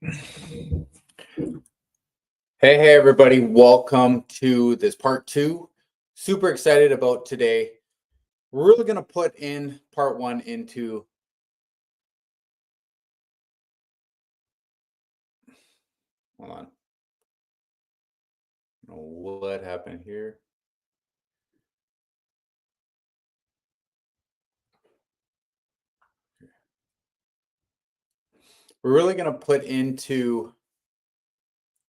Hey, everybody. Welcome to this part two. Super excited about today. We're really going to put in part one into. Hold on. I don't know what happened here. We're really going to put into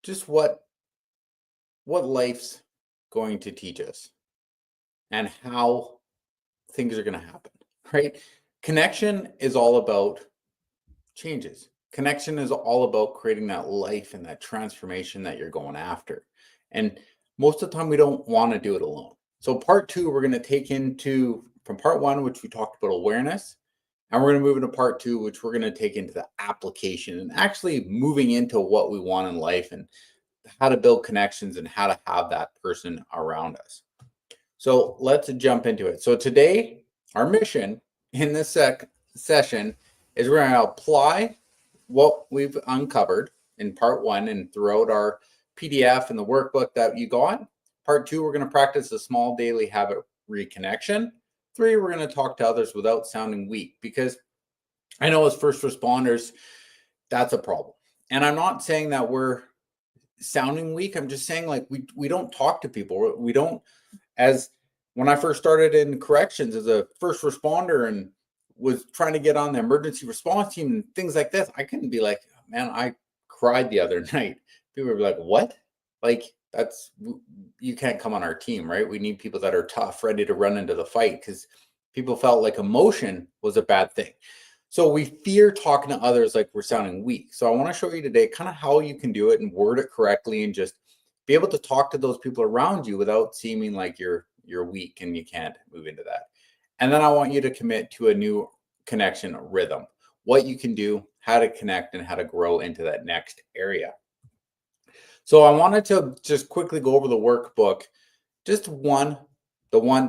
just what life's going to teach us and how things are going to happen, right? Connection is all about changes. Connection is all about creating that life and that transformation that you're going after. And most of the time, we don't want to do it alone. So, part two, we're going to take into from part one, which we talked about awareness, and we're going to move into part two, which we're going to take into the application and actually moving into what we want in life and how to build connections and how to have that person around us. So, let's jump into it. So, today, our mission in this session is we're going to apply what we've uncovered in part one and throughout our PDF and the workbook that you got. Part two, we're going to practice a small daily habit reconnection. Three, we're going to talk to others without sounding weak, because I know as first responders, that's a problem. And I'm not saying that we're sounding weak. I'm just saying, like, we don't talk to people. We don't, as when I first started in corrections as a first responder and was trying to get on the emergency response team and things like this, I couldn't be like, man, I cried the other night. People would be like, what? Like, you can't come on our team, right? We need people that are tough, ready to run into the fight, because people felt like emotion was a bad thing. So we fear talking to others like we're sounding weak. So I want to show you today kind of how you can do it and word it correctly and just be able to talk to those people around you without seeming like you're weak and you can't move into that. And then I want you to commit to a new connection rhythm, what you can do, how to connect, and how to grow into that next area. So I wanted to just quickly go over the workbook, just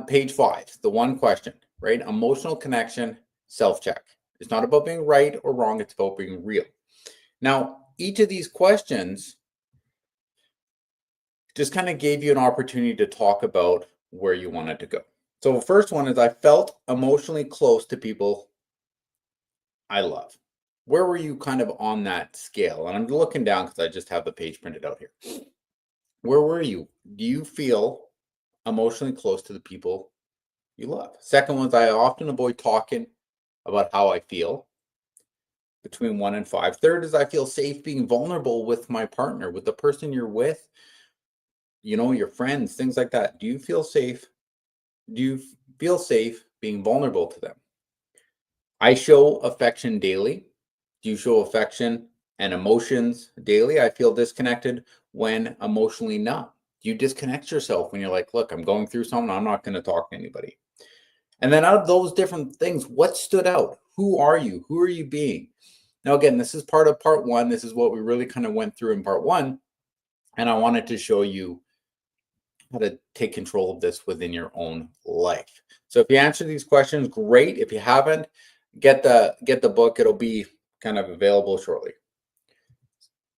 page 5, the one question, right? Emotional connection, self-check. It's not about being right or wrong, it's about being real. Now, each of these questions just kind of gave you an opportunity to talk about where you wanted to go. So the first one is, I felt emotionally close to people I love. Where were you kind of on that scale? And I'm looking down because I just have the page printed out here. Where were you? Do you feel emotionally close to the people you love? Second one is, I often avoid talking about how I feel, between 1 and 5. Third is, I feel safe being vulnerable with my partner, with the person you're with, your friends, things like that. Do you feel safe? Do you feel safe being vulnerable to them? I show affection daily. Do you show affection and emotions daily? I feel disconnected when emotionally numb. Do you disconnect yourself when you're like, look, I'm going through something, I'm not going to talk to anybody? And then out of those different things, what stood out? Who are you? Who are you being? Now, again, this is part of part one. This is what we really kind of went through in part one. And I wanted to show you how to take control of this within your own life. So if you answer these questions, great. If you haven't, get the book. It'll be kind of available shortly.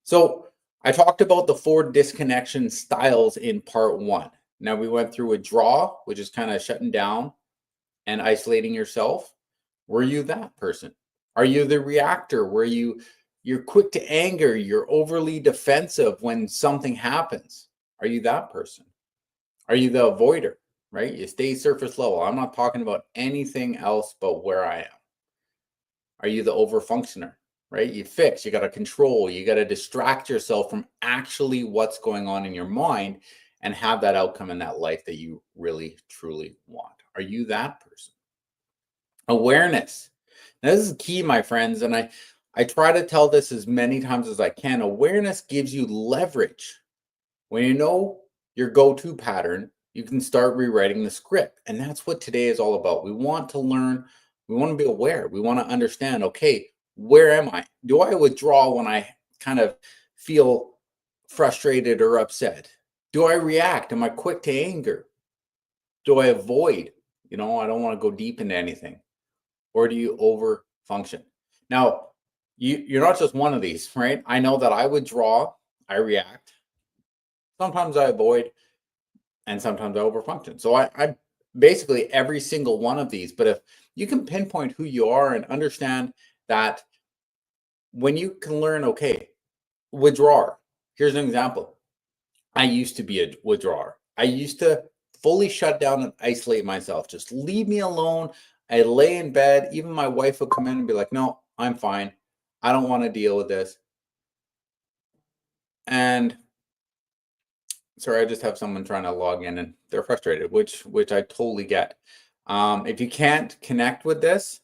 So I talked about the 4 disconnection styles in part one. Now we went through withdraw, which is kind of shutting down and isolating yourself. Were you that person? Are you the reactor where you're quick to anger, you're overly defensive when something happens? Are you that person? Are you the avoider, right? You stay surface level. I'm not talking about anything else but where I am. Are you the overfunctioner, right? You fix, you got to control, you got to distract yourself from actually what's going on in your mind and have that outcome in that life that you really, truly want. Are you that person? Awareness. Now, this is key, my friends, and I try to tell this as many times as I can. Awareness gives you leverage. When you know your go-to pattern, you can start rewriting the script. And that's what today is all about. We want to learn, we want to be aware, we want to understand, okay, where am I? Do I withdraw when I kind of feel frustrated or upset? Do I react? Am I quick to anger? Do I avoid? I don't want to go deep into anything. Or do you over function? Now, you're not just one of these, right? I know that I withdraw, I react, sometimes I avoid, and sometimes I overfunction. So I basically every single one of these. But if you can pinpoint who you are and understand that, when you can learn, okay, withdrawer. Here's an example. I used to be a withdrawer. I used to fully shut down and isolate myself. Just leave me alone. I lay in bed. Even my wife would come in and be like, no, I'm fine. I don't want to deal with this. And sorry, I just have someone trying to log in and they're frustrated, which I totally get. If you can't connect with this,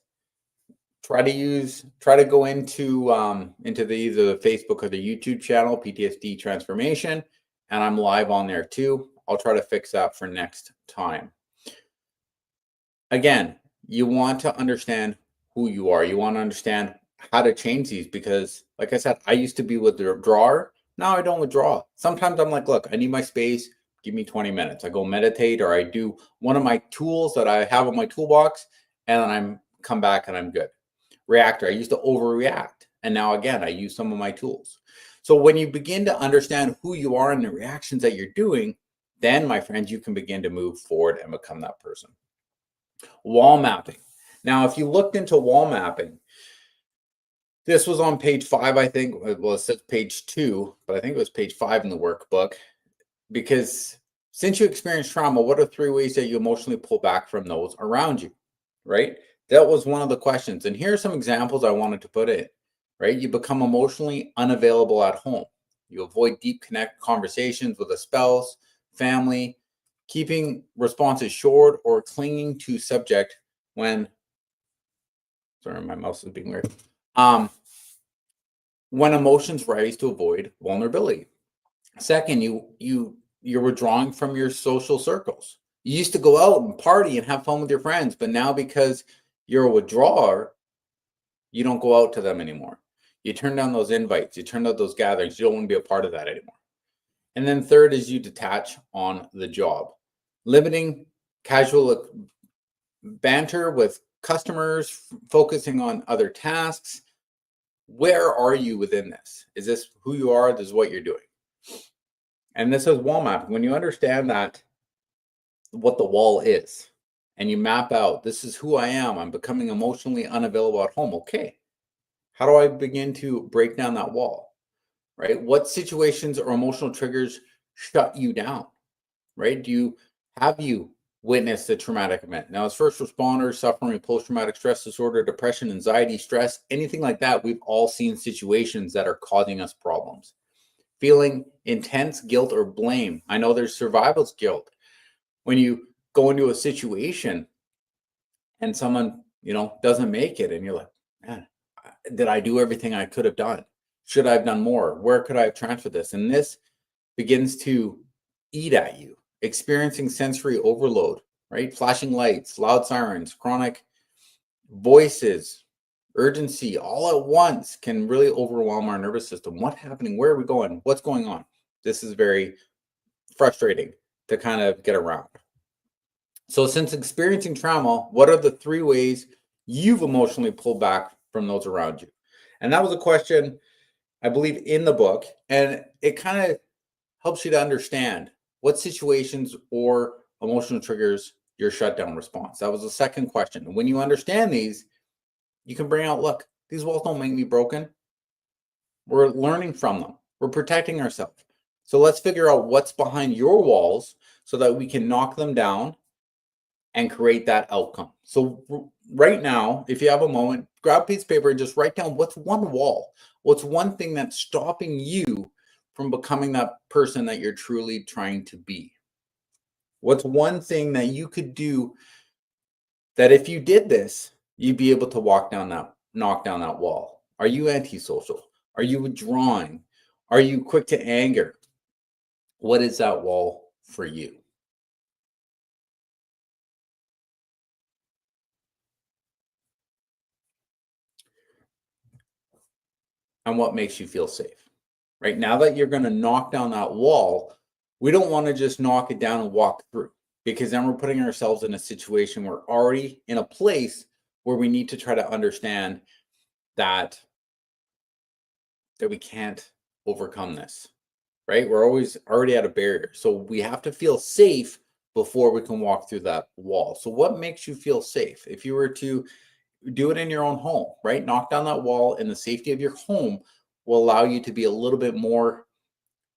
try to go into the either the Facebook or the YouTube channel, PTSD Transformation, and I'm live on there too. I'll try to fix that for next time. Again, you want to understand who you are. You want to understand how to change these, because like I said, I used to be withdrawer. Now I don't withdraw. Sometimes I'm like, look, I need my space. Give me 20 minutes. I go meditate, or I do one of my tools that I have in my toolbox, and then I'm come back and I'm good. Reactor, I used to overreact, and now again, I use some of my tools. So when you begin to understand who you are and the reactions that you're doing, then my friends, you can begin to move forward and become that person. Wall mapping. Now, if you looked into wall mapping, this was on page 5, I think. Well, it says page 2, but I think it was page 5 in the workbook. Because since you experienced trauma, what are 3 ways that you emotionally pull back from those around you, right? That was one of the questions. And here are some examples I wanted to put in, right? You become emotionally unavailable at home. You avoid deep connect conversations with a spouse, family, keeping responses short, or clinging to subject when, sorry, my mouse is being weird. When emotions rise to avoid vulnerability. Second, you're withdrawing from your social circles. You used to go out and party and have fun with your friends, but now because you're a withdrawer, you don't go out to them anymore. You turn down those invites, you turn down those gatherings, you don't want to be a part of that anymore. And then third is you detach on the job, limiting casual banter with customers, focusing on other tasks. Where are you within this? Is this who you are? This is what you're doing. And this is wall mapping. When you understand that, what the wall is, and you map out, this is who I am. I'm becoming emotionally unavailable at home. Okay. How do I begin to break down that wall? Right? What situations or emotional triggers shut you down? Right? Have you witnessed a traumatic event? Now, as first responders suffering with post-traumatic stress disorder, depression, anxiety, stress, anything like that, we've all seen situations that are causing us problems. Feeling intense guilt or blame. I know there's survival's guilt. When you go into a situation and someone, doesn't make it, and you're like, man, did I do everything I could have done? Should I have done more? Where could I have transferred this? And this begins to eat at you, experiencing sensory overload, right? Flashing lights, loud sirens, chronic voices, urgency all at once can really overwhelm our nervous system. What's happening? Where are we going? What's going on? This is very frustrating to kind of get around. So since experiencing trauma, what are the 3 ways you've emotionally pulled back from those around you? And that was a question, I believe, in the book. And it kind of helps you to understand what situations or emotional triggers your shutdown response. That was the second question. And when you understand these, you can bring out, look, these walls don't make me broken. We're learning from them. We're protecting ourselves. So let's figure out what's behind your walls so that we can knock them down and create that outcome. So right now, if you have a moment, grab a piece of paper and just write down what's one wall, what's one thing that's stopping you from becoming that person that you're truly trying to be. What's one thing that you could do that if you did this, you'd be able to knock down that wall? Are you antisocial? Are you withdrawing? Are you quick to anger? What is that wall for you? And what makes you feel safe? Right now that you're going to knock down that wall, we don't want to just knock it down and walk through, because then we're putting ourselves in a situation we're already in a place where we need to try to understand that that we can't overcome this, right? We're always already at a barrier. So we have to feel safe before we can walk through that wall. So what makes you feel safe? If you were to do it in your own home, right? Knock down that wall in the safety of your home will allow you to be a little bit more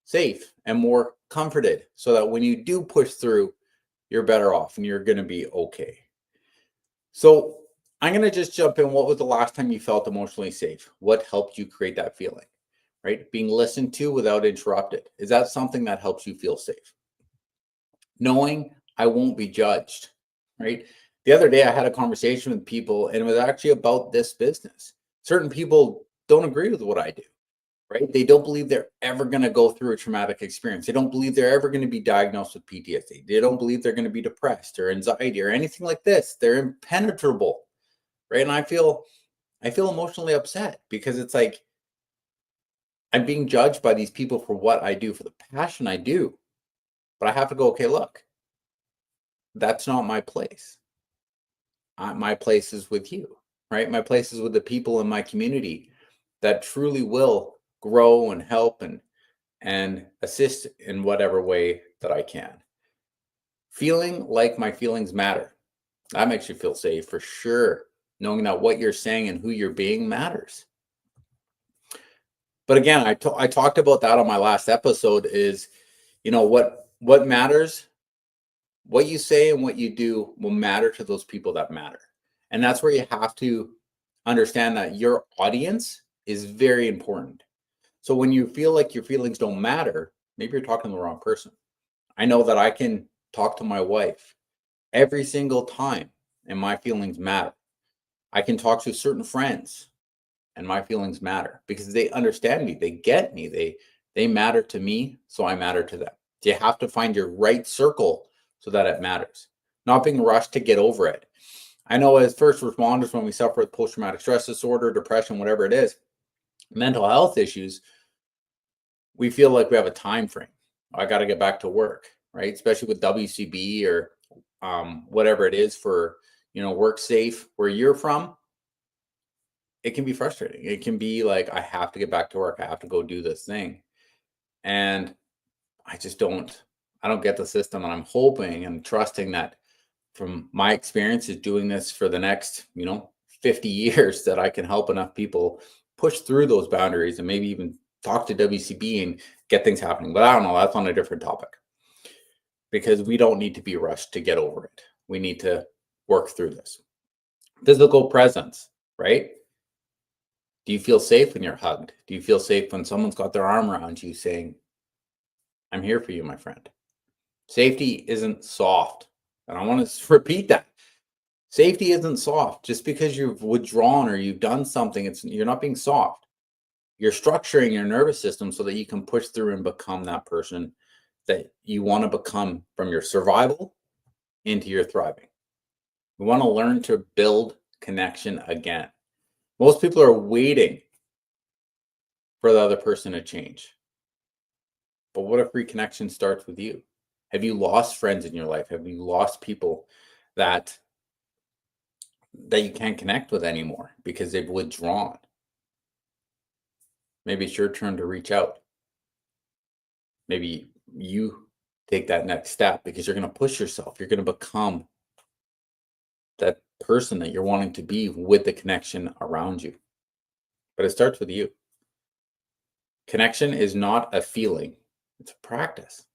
safe and more comforted so that when you do push through, you're better off and you're going to be okay. So I'm going to just jump in. What was the last time you felt emotionally safe? What helped you create that feeling, right? Being listened to without interrupted. Is that something that helps you feel safe? Knowing I won't be judged, right? The other day I had a conversation with people and it was actually about this business. Certain people don't agree with what I do, right? They don't believe they're ever going to go through a traumatic experience. They don't believe they're ever going to be diagnosed with PTSD. They don't believe they're going to be depressed or anxiety or anything like this. They're impenetrable, right? And I feel emotionally upset because it's like I'm being judged by these people for what I do, for the passion I do. But I have to go, okay, look, that's not my place. My place is with you, right? My place is with the people in my community that truly will grow and help and assist in whatever way that I can. Feeling like my feelings matter. That makes you feel safe for sure. Knowing that what you're saying and who you're being matters. But again, I talked about that on my last episode is, what matters, what you say and what you do will matter to those people that matter. And that's where you have to understand that your audience is very important. So when you feel like your feelings don't matter, maybe you're talking to the wrong person. I know that I can talk to my wife every single time and my feelings matter. I can talk to certain friends and my feelings matter because they understand me, they get me, they matter to me, so I matter to them. You have to find your right circle so that it matters. Not being rushed to get over it. I know as first responders, when we suffer with post-traumatic stress disorder, depression, whatever it is, mental health issues, we feel like we have a time frame. I got to get back to work, right? Especially with WCB or whatever it is for, work safe where you're from. It can be frustrating. It can be like, I have to get back to work. I have to go do this thing. And I don't get the system. And I'm hoping and trusting that from my experiences doing this for the next, 50 years, that I can help enough people push through those boundaries and maybe even talk to WCB and get things happening. But I don't know. That's on a different topic because we don't need to be rushed to get over it. We need to work through this. Physical presence, right? Do you feel safe when you're hugged? Do you feel safe when someone's got their arm around you saying, I'm here for you, my friend? Safety isn't soft. And I want to repeat that. Safety isn't soft. Just because you've withdrawn or you've done something, you're not being soft. You're structuring your nervous system so that you can push through and become that person that you want to become from your survival into your thriving. We want to learn to build connection again. Most people are waiting for the other person to change. But what if reconnection starts with you? Have you lost friends in your life? Have you lost people that you can't connect with anymore because they've withdrawn? Maybe it's your turn to reach out. Maybe you take that next step because you're going to push yourself. You're going to become that person that you're wanting to be with the connection around you. But it starts with you. Connection is not a feeling, it's a practice,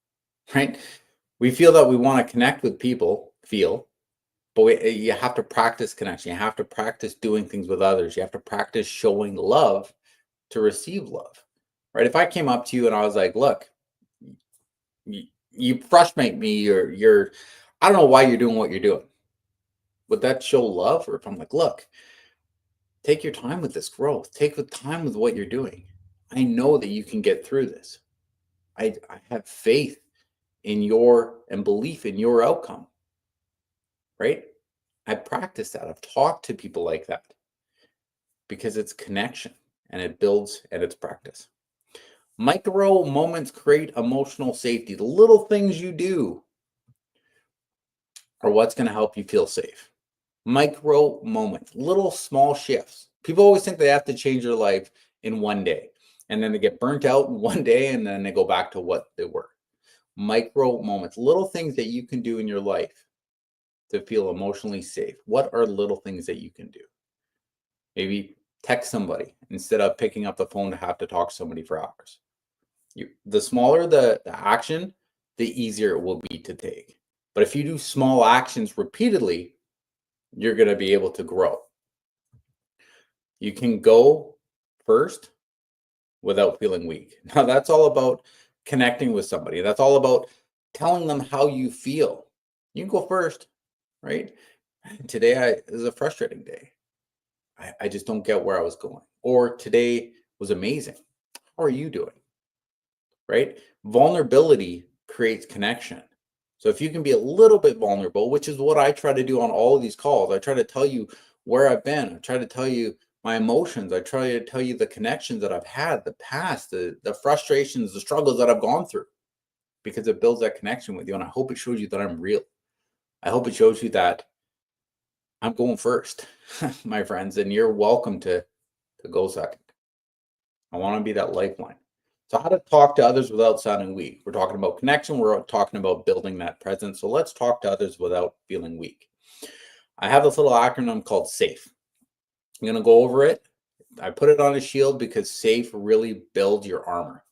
right? We feel that we want to connect with people, but you have to practice connection. You have to practice doing things with others. You have to practice showing love to receive love, right? If I came up to you and I was like, look, you frustrate me, I don't know why you're doing what you're doing. Would that show love? Or if I'm like, look, take your time with this growth. Take the time with what you're doing. I know that you can get through this. I have faith in and belief in your outcome, right? I practice that. I've talked to people like that because it's connection and it builds and it's practice. Micro moments create emotional safety. The little things you do are what's going to help you feel safe. Micro moments, little small shifts. People always think they have to change their life in one day. and then they get burnt out one day and then they go back to what they were. Micro moments, little things that you can do in your life to feel emotionally safe. What are little things that you can do? Maybe text somebody instead of picking up the phone to have to talk to somebody for hours. The smaller the action, the easier it will be to take. But if you do small actions repeatedly, you're going to be able to grow. You can go first without feeling weak. Now, that's all about connecting with somebody. That's all about telling them how you feel. You can go first, right? Today is a frustrating day. I just don't get where I was going. Or today was amazing. How are you doing? Right? Vulnerability creates connection. So if you can be a little bit vulnerable, which is what I try to do on all of these calls, I try to tell you where I've been. I try to tell you my emotions. I try to tell you the connections that I've had, the past, the frustrations, the struggles that I've gone through, because it builds that connection with you. And I hope it shows you that I'm real. I hope it shows you that I'm going first, my friends, and you're welcome to go second. I want to be that lifeline. So how to talk to others without sounding weak. We're talking about connection. We're talking about building that presence. So let's talk to others without feeling weak. I have this little acronym called SAFE. I'm going to go over it. I put it on a shield because SAFE really builds your armor.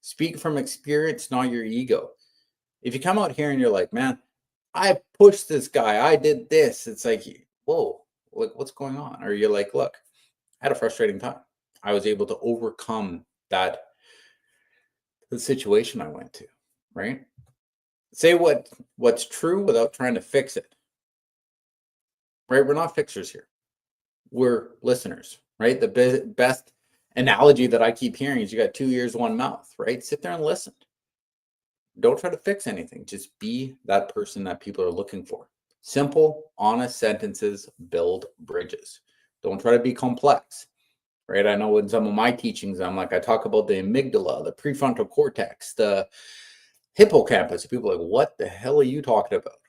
Speak from experience, not your ego. If you come out here and you're like, man, I pushed this guy, I did this. It's like, whoa, what's going on? Or you're like, look, I had a frustrating time. I was able to overcome the situation I went to, right? Say what's true without trying to fix it, right? We're not fixers here. We're listeners, right? The best analogy that I keep hearing is you got 2 ears, 1 mouth, right? Sit there and listen. Don't try to fix anything. Just be that person that people are looking for. Simple, honest sentences build bridges. Don't try to be complex, right? I know in some of my teachings, I talk about the amygdala, the prefrontal cortex, the hippocampus. People are like, what the hell are you talking about?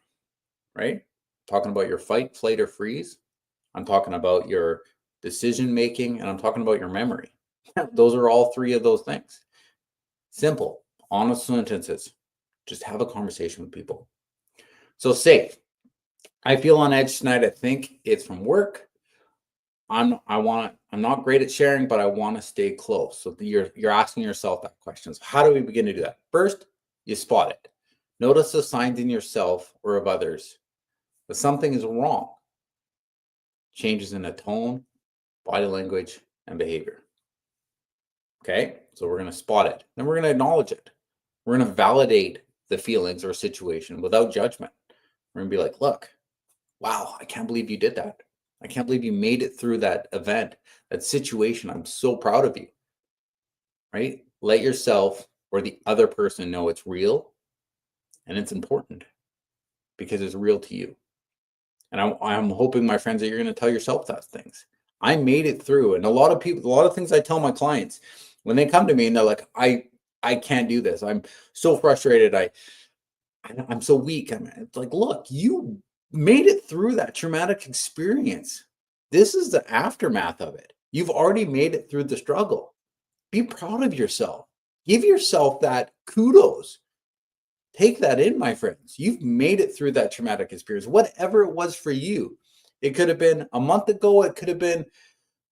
Right? Talking about your fight, flight, or freeze. I'm talking about your decision making, and I'm talking about your memory. Those are all three of those things. Simple, honest sentences. Just have a conversation with people. So safe. I feel on edge tonight. I think it's from work. I'm not great at sharing, but I want to stay close. So you're asking yourself that question. So how do we begin to do that? First, you spot it. Notice the signs in yourself or of others that something is wrong. Changes in the tone, body language, and behavior. Okay, so we're going to spot it. Then we're going to acknowledge it. We're going to validate the feelings or situation without judgment. We're going to be like, look, wow, I can't believe you did that. I can't believe you made it through that event, that situation. I'm so proud of you, right? Let yourself or the other person know it's real and it's important because it's real to you. And I'm hoping, my friends, that you're going to tell yourself those things. I made it through. And a lot of things I tell my clients when they come to me and they're like, I can't do this. I'm so frustrated. I'm so weak. It's like, look, you made it through that traumatic experience. This is the aftermath of it. You've already made it through the struggle. Be proud of yourself. Give yourself that kudos. Take that in, my friends. You've made it through that traumatic experience, whatever it was for you. It could have been a month ago. It could have been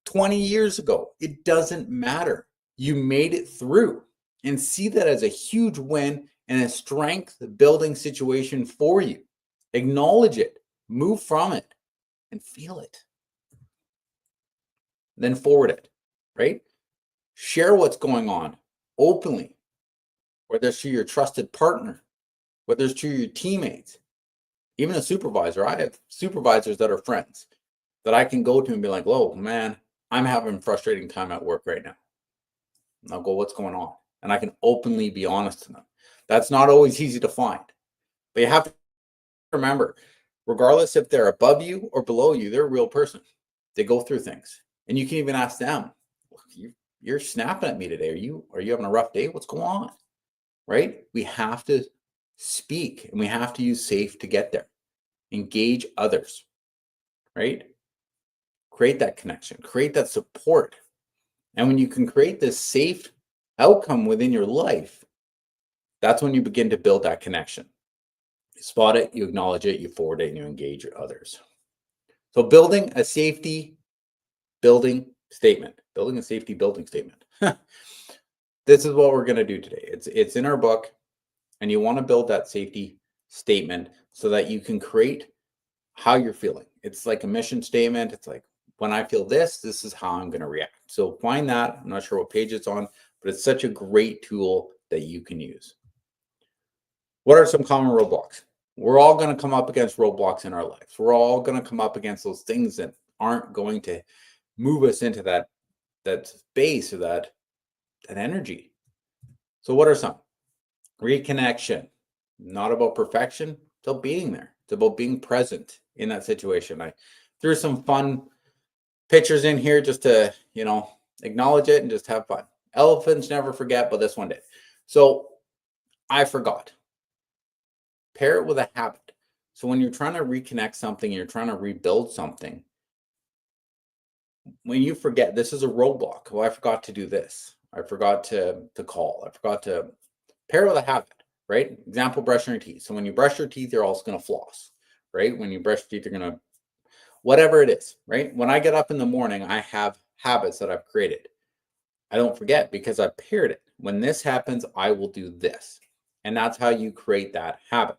20 years ago. It doesn't matter. You made it through, and see that as a huge win and a strength building situation for you. Acknowledge it, move from it, and feel it. Then forward it, right? Share what's going on openly, whether it's to your trusted partner, whether it's to your teammates, even a supervisor. I have supervisors that are friends that I can go to and be like, whoa, man, I'm having a frustrating time at work right now. And I'll go, what's going on? And I can openly be honest to them. That's not always easy to find. But you have to remember, regardless if they're above you or below you, they're a real person. They go through things. And you can even ask them, you're snapping at me today. Are you having a rough day? What's going on? Right? We have to speak, and we have to use safe to get there. Engage others, right? Create that connection, create that support. And when you can create this safe outcome within your life, that's when you begin to build that connection. You spot it, you acknowledge it, you forward it, and you engage others. So building a safety building statement. Building a safety building statement. This is what we're going to do today. It's in our book, and you want to build that safety statement so that you can create how you're feeling. It's like a mission statement. It's like, when I feel this, this is how I'm going to react. So find that. I'm not sure what page it's on, but it's such a great tool that you can use. What are some common roadblocks? We're all going to come up against roadblocks in our lives. We're all going to come up against those things that aren't going to move us into that space or that energy. So what are some? Reconnection. Not about perfection. It's about being there. It's about being present in that situation. I threw some fun pictures in here just to, acknowledge it and just have fun. Elephants never forget, but this one did. So I forgot. Pair it with a habit. So when you're trying to reconnect something, you're trying to rebuild something, when you forget, this is a roadblock. Well, I forgot to do this. I forgot to call. I forgot to pair it with a habit, right? Example, brushing your teeth. So when you brush your teeth, you're also going to floss, right? When you brush your teeth, you're going to, whatever it is, right? When I get up in the morning, I have habits that I've created. I don't forget because I paired it. When this happens, I will do this. And that's how you create that habit.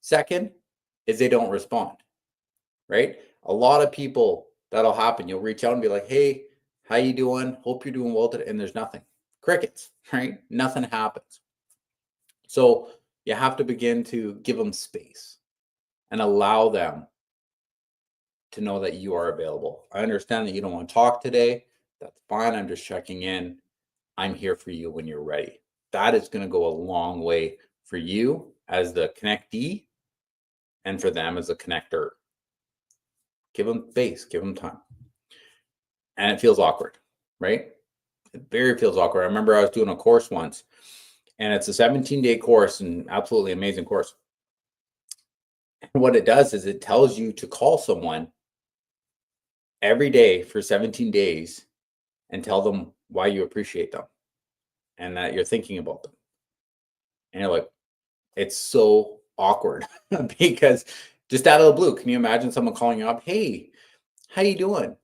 Second is they don't respond, right? A lot of people, that'll happen. You'll reach out and be like, hey, how you doing? Hope you're doing well today. And there's nothing. Crickets, right? Nothing happens. So you have to begin to give them space and allow them to know that you are available. I understand that you don't want to talk today. That's fine. I'm just checking in. I'm here for you when you're ready. That is going to go a long way for you as the connectee and for them as a connector. Give them space, give them time. And it feels awkward, right? It very feels awkward. I remember I was doing a course once, and it's a 17-day course, and absolutely amazing course. And what it does is it tells you to call someone every day for 17 days and tell them why you appreciate them and that you're thinking about them. And you're like, it's so awkward because just out of the blue, can you imagine someone calling you up? Hey, how you doing?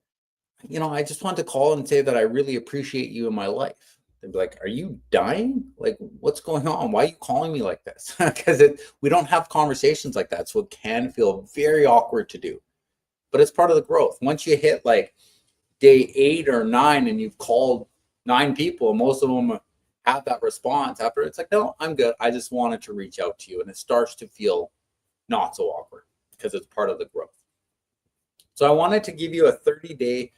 I just want to call and say that I really appreciate you in my life. They'd be like, are you dying? Like, what's going on? Why are you calling me like this? Because we don't have conversations like that. So it can feel very awkward to do. But it's part of the growth. Once you hit like day 8 or 9 and you've called 9 people, most of them have that response after, it's like, no, I'm good. I just wanted to reach out to you. And it starts to feel not so awkward because it's part of the growth. So I wanted to give you a 30-day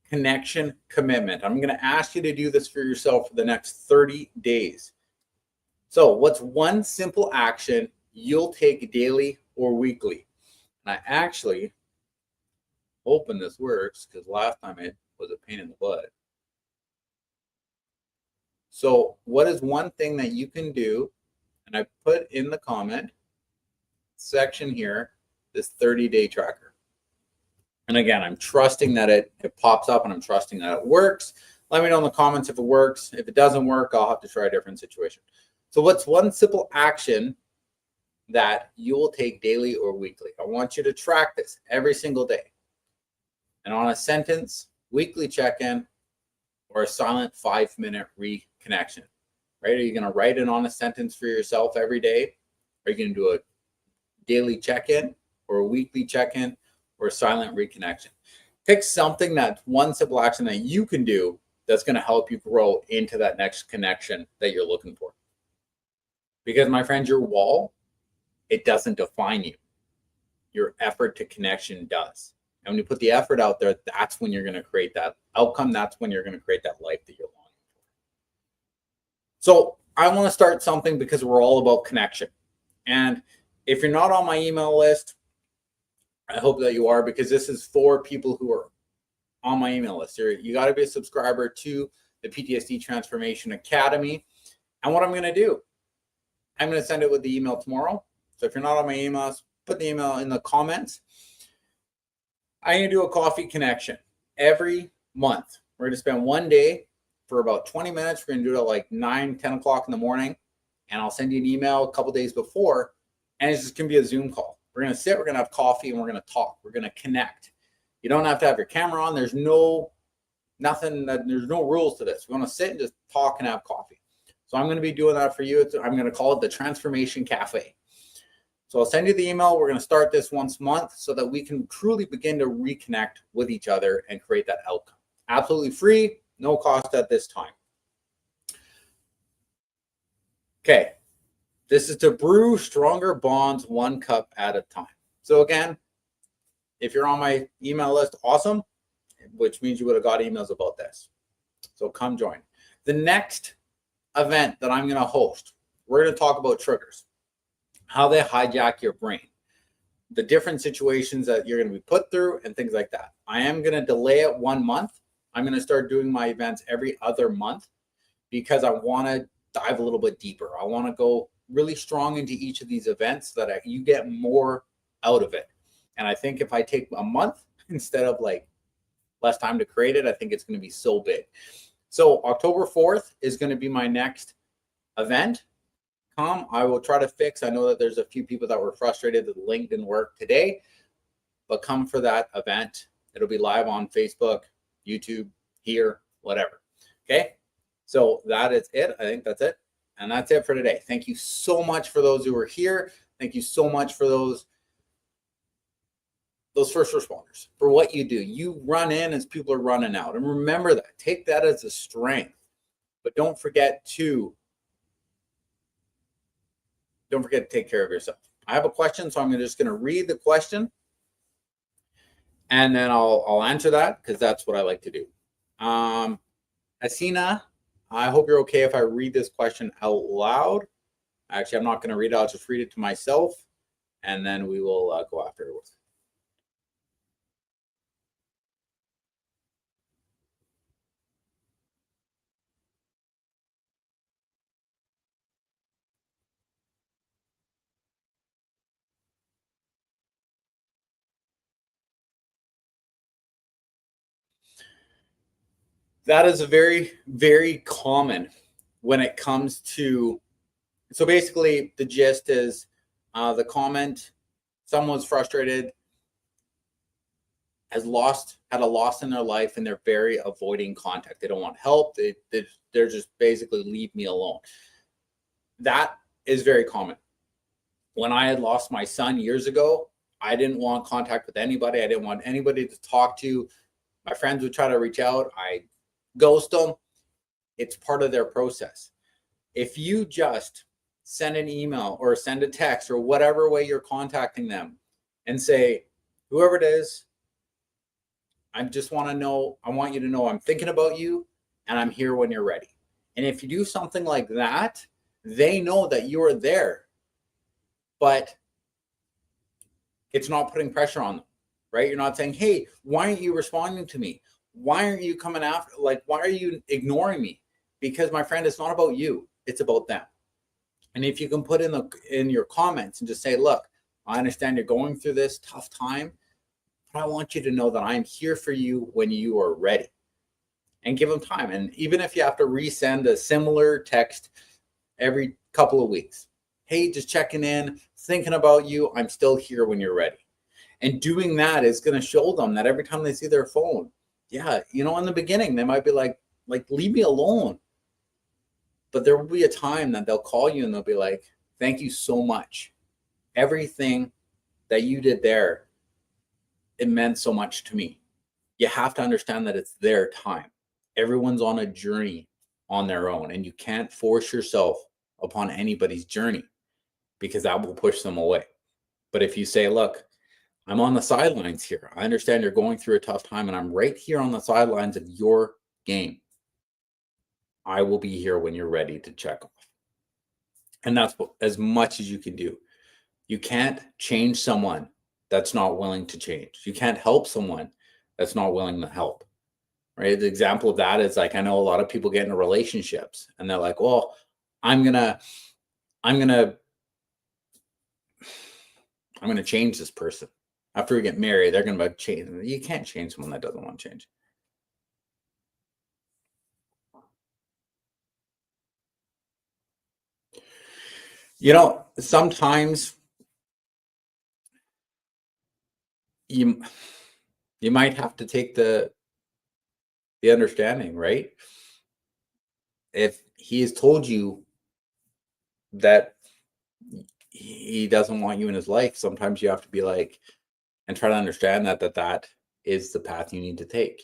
connection commitment. I'm going to ask you to do this for yourself for the next 30 days. So what's one simple action you'll take daily or weekly? And I actually hoping this works because last time it was a pain in the butt. So what is one thing that you can do? And I put in the comment section here, this 30-day tracker. And again, I'm trusting that it pops up and I'm trusting that it works. Let me know in the comments if it works. If it doesn't work, I'll have to try a different situation. So what's one simple action that you will take daily or weekly? I want you to track this every single day. And on a sentence, weekly check-in, or a silent 5-minute reconnection, right? Are you going to write an honest sentence for yourself every day? Are you going to do a daily check-in or a weekly check-in or a silent reconnection? Pick something that's one simple action that you can do that's going to help you grow into that next connection that you're looking for. Because my friends, your wall, it doesn't define you. Your effort to connection does. And when you put the effort out there, that's when you're going to create that outcome. That's when you're going to create that life that you're longing for. So I want to start something because we're all about connection. And if you're not on my email list, I hope that you are, because this is for people who are on my email list. You got to be a subscriber to the PTSD Transformation Academy. And what I'm going to do, I'm going to send it with the email tomorrow. So if you're not on my emails, put the email in the comments. I'm going to do a coffee connection every month. We're going to spend one day for about 20 minutes. We're going to do it at like 9, 10 o'clock in the morning. And I'll send you an email a couple days before. And it's just going to be a Zoom call. We're going to sit, we're going to have coffee, and we're going to talk. We're going to connect. You don't have to have your camera on. There's no rules to this. We want to sit and just talk and have coffee. So I'm going to be doing that for you. I'm going to call it the Transformation Cafe. So I'll send you the email. We're going to start this once a month so that we can truly begin to reconnect with each other and create that outcome. Absolutely free, no cost at this time. Okay. This is to brew stronger bonds 1 cup at a time. So again, if you're on my email list, awesome, which means you would have got emails about this. So come join. The next event that I'm going to host, we're going to talk about triggers, how they hijack your brain, the different situations that you're going to be put through and things like that. I am going to delay it 1 month. I'm going to start doing my events every other month because I want to dive a little bit deeper. I want to go really strong into each of these events so that you get more out of it. And I think if I take a month instead of like less time to create it, I think it's going to be so big. So October 4th is going to be my next event. I will try to fix. I know that there's a few people that were frustrated that the link didn't work today, but come for that event. It'll be live on Facebook, YouTube, here, whatever. Okay. So that is it. I think that's it. And that's it for today. Thank you so much for those who are here. Thank you so much for those first responders, for what you do. You run in as people are running out. And remember that. Take that as a strength. But don't forget to take care of yourself. I have a question, so I'm just going to read the question. And then I'll answer that because that's what I like to do. Asina, I hope you're okay if I read this question out loud. Actually, I'm not going to read it. I'll just read it to myself, and then we will go afterwards. That is a very, very common when it comes to, so basically the gist is the comment, someone's frustrated, had a loss in their life, and they're very avoiding contact. They don't want help. They're just basically leave me alone. That is very common. When I had lost my son years ago, I didn't want contact with anybody. I didn't want anybody to talk to. My friends would try to reach out. I ghost them. It's part of their process. If you just send an email or send a text or whatever way you're contacting them and say, whoever it is, I just want to know, I want you to know I'm thinking about you and I'm here when you're ready. And if you do something like that, they know that you are there, but it's not putting pressure on them, right? You're not saying, hey, why aren't you responding to me? Why aren't you coming after? Like, why are you ignoring me? Because my friend, it's not about you. It's about them. And if you can put in your comments and just say, look, I understand you're going through this tough time, but I want you to know that I'm here for you when you are ready. And give them time. And even if you have to resend a similar text every couple of weeks, hey, just checking in, thinking about you, I'm still here when you're ready. And doing that is going to show them that every time they see their phone, yeah, in the beginning, they might be like, leave me alone. But there will be a time that they'll call you and they'll be like, thank you so much. Everything that you did there, it meant so much to me. You have to understand that it's their time. Everyone's on a journey on their own, and you can't force yourself upon anybody's journey because that will push them away. But if you say, look, I'm on the sidelines here. I understand you're going through a tough time, and I'm right here on the sidelines of your game. I will be here when you're ready to check off. And that's as much as you can do. You can't change someone that's not willing to change. You can't help someone that's not willing to help. Right? The example of that is like, I know a lot of people get into relationships and they're like, well, I'm going to change this person. After we get married, they're going to change. You can't change someone that doesn't want to change. Sometimes you might have to take the understanding, right? If he has told you that he doesn't want you in his life, sometimes you have to be like, and try to understand that is the path you need to take,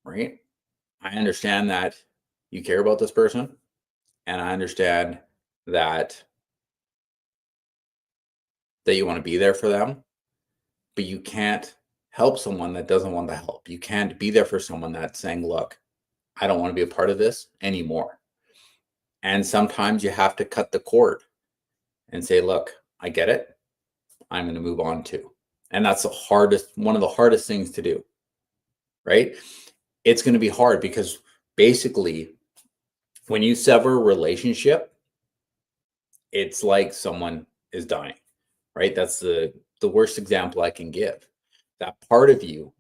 right? I understand that you care about this person, and I understand that you want to be there for them, but you can't help someone that doesn't want the help. You can't be there for someone that's saying, look, I don't want to be a part of this anymore. And sometimes you have to cut the cord and say, look, I get it. I'm going to move on too. And that's one of the hardest things to do, right? It's going to be hard because basically when you sever a relationship, it's like someone is dying, right? That's the worst example I can give. That part of you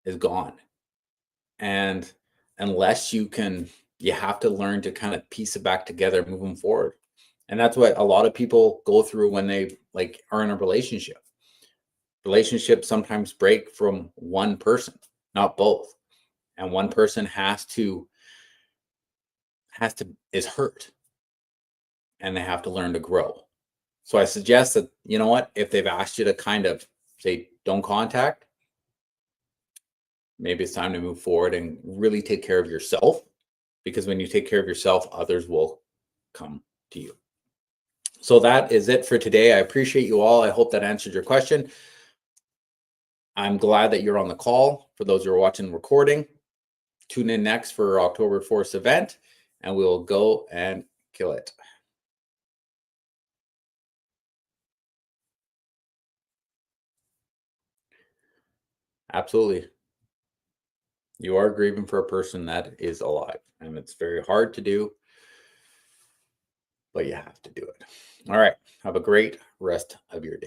is gone. And unless you have to learn to kind of piece it back together moving forward. And that's what a lot of people go through when they are in a relationship. Relationships sometimes break from one person, not both. And one person is hurt, and they have to learn to grow. So I suggest that, you know what, if they've asked you to kind of say, don't contact, maybe it's time to move forward and really take care of yourself, because when you take care of yourself, others will come to you. So that is it for today. I appreciate you all. I hope that answered your question. I'm glad that you're on the call. For those who are watching the recording, tune in next for October 4th event, and we'll go and kill it. Absolutely. You are grieving for a person that is alive, and it's very hard to do, but you have to do it. All right. Have a great rest of your day.